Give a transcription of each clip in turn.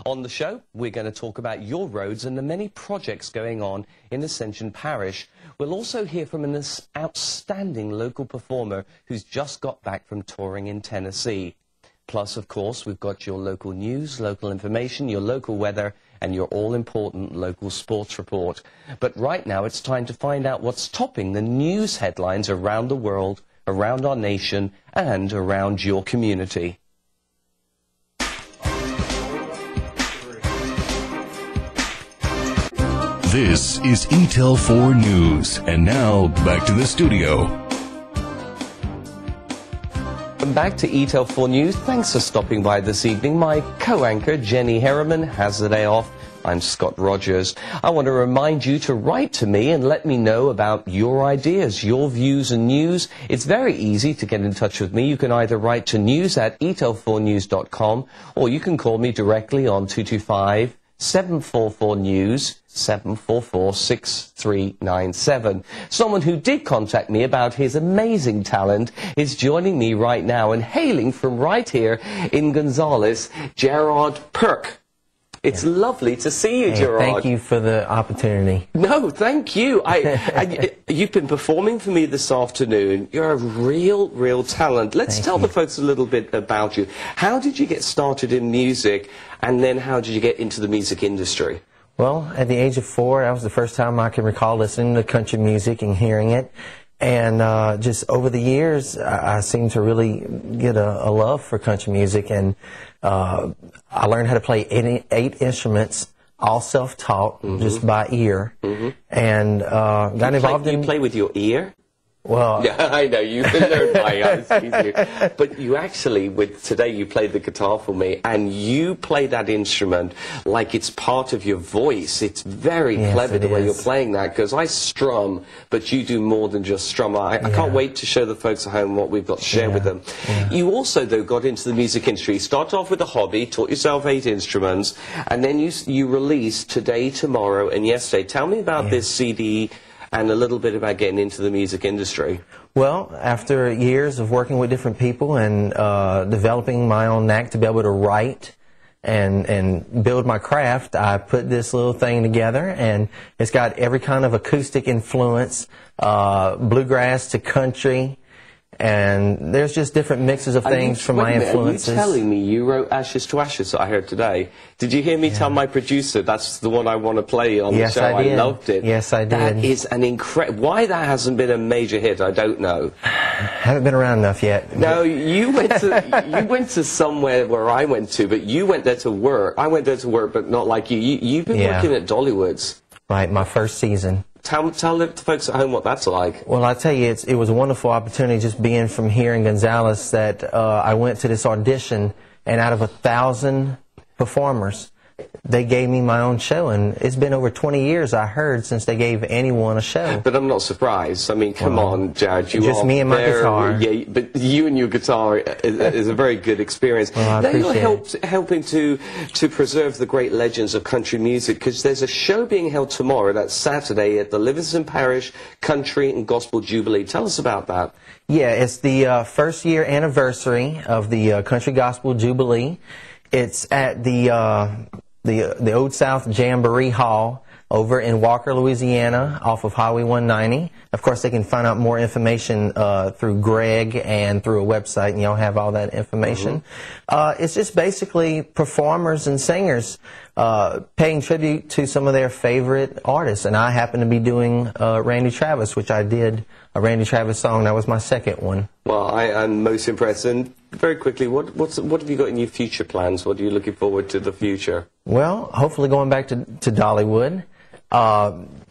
On the show, we're going to talk about your roads and the many projects going on in Ascension Parish. We'll also hear from an outstanding local performer who's just got back from touring in Tennessee. Plus, of course, we've got your local news, local information, your local weather, and your all-important local sports report. But right now, it's time to find out what's topping the news headlines around the world, around our nation, and around your community. This is Eatel 4 News, and now back to the studio. Welcome back to Eatel 4 News. Thanks for stopping by this evening. My co-anchor, Jenny Harriman, has the day off. I'm Scott Rogers. I want to remind you to write to me and let me know about your ideas, your views and news. It's very easy to get in touch with me. You can either write to news@eatel4news.com or you can call me directly on 225-744-NEWS, 744-6397. Someone who did contact me about his amazing talent is joining me right now and hailing from right here in Gonzales, Jerad Perck. It's lovely to see you, Jerad. Thank you for the opportunity. No, thank you. You've been performing for me this afternoon. You're a real talent. Let's tell the folks a little bit about you. How did you get started in music, and then how did you get into the music industry? Well, at the age of 4, that was the first time I can recall listening to country music and hearing it. And just over the years, I seemed to really get a love for country music. And I learned how to play 8 instruments, all self-taught, just by ear. And got involved in... You play with your ear? Well, yeah, I know, you can learn by us. But you actually, today you played the guitar for me, and you play that instrument like it's part of your voice. It's very clever the way you're playing that, because I strum, but you do more than just strum. I can't wait to show the folks at home what we've got to share with them. You also, though, got into the music industry. You started off with a hobby, taught yourself 8 instruments, and then you released Today, Tomorrow, and Yesterday. Tell me about this CD and a little bit about getting into the music industry. Well, after years of working with different people and developing my own knack to be able to write and build my craft, I put this little thing together, and it's got every kind of acoustic influence, bluegrass to country, and there's just different mixes of things from my influences. Are you telling me you wrote Ashes to Ashes that I heard today? Did you hear me tell my producer that's the one I want to play on the show? I did. I loved it. Yes, I did. That is an incredible... Why that hasn't been a major hit, I don't know. Haven't been around enough yet. No, you went to somewhere where I went to, but you went there to work. I went there to work, but not like you. You've been working at Dollywood's. Right, my first season. Tell the folks at home what that's like. Well, I tell you, it was a wonderful opportunity just being from here in Gonzales that I went to this audition, and out of 1,000 performers, they gave me my own show, and it's been over 20 years, I heard, since they gave anyone a show. But I'm not surprised. I mean, come on, Jared. You just are me and my guitar. Yeah, but you and your guitar is a very good experience. Well, I appreciate you're helping to preserve the great legends of country music, because there's a show being held tomorrow, that's Saturday, at the Livingston Parish Country and Gospel Jubilee. Tell us about that. Yeah, it's the first year anniversary of the Country Gospel Jubilee. It's at the Old South Jamboree Hall over in Walker, Louisiana, off of Highway 190. Of course, they can find out more information through Greg and through a website, and y'all have all that information. It's just basically performers and singers paying tribute to some of their favorite artists, and I happen to be doing Randy Travis, which I did a Randy Travis song. That was my second one. Well, I'm most impressed. And very quickly, what have you got in your future plans? What are you looking forward to the future? Well, hopefully going back to Dollywood.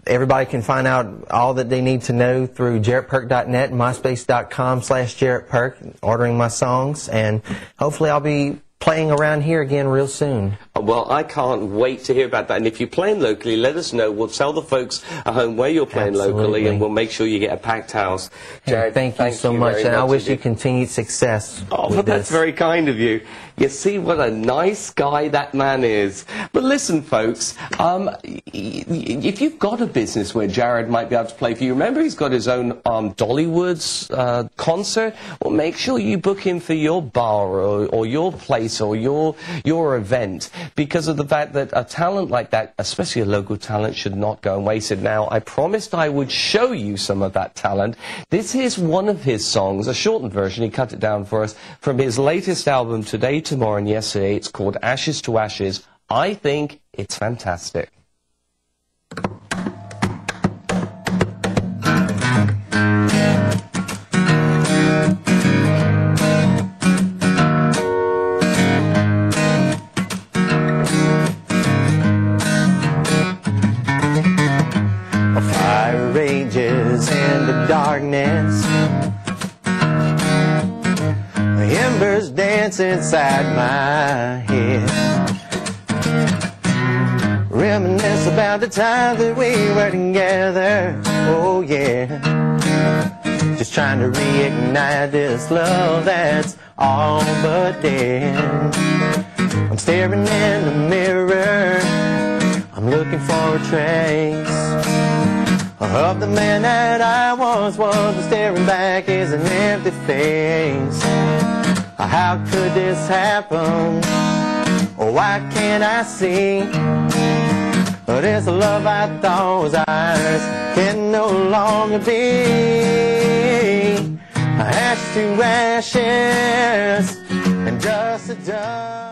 Everybody can find out all that they need to know through JeradPerck.net, MySpace.com/JeradPerck, ordering my songs, and hopefully I'll be playing around here again real soon. Well, I can't wait to hear about that. And if you're playing locally, let us know. We'll tell the folks at home where you're playing locally, and we'll make sure you get a packed house. Jared, thank you so much, and I wish you continued success. Oh, well, that's very kind of you. You see what a nice guy that man is. But listen, folks, if you've got a business where Jared might be able to play for you, remember he's got his own Dollywood's concert. Well, make sure you book him for your bar or your place or your event. because of the fact that a talent like that, especially a local talent, should not go wasted. Now, I promised I would show you some of that talent. This is one of his songs, a shortened version, he cut it down for us, from his latest album, Today, Tomorrow and Yesterday. It's called Ashes to Ashes. I think it's fantastic. Fire rages in the darkness, embers dance inside my head. Reminisce about the time that we were together. Oh yeah, just trying to reignite this love that's all but dead. I'm staring in the mirror, I'm looking for a trace of the man that I once was, but staring back is an empty face. How could this happen? Oh, why can't I see? But this love I thought was ours can no longer be. Ash to ashes and dust to dust.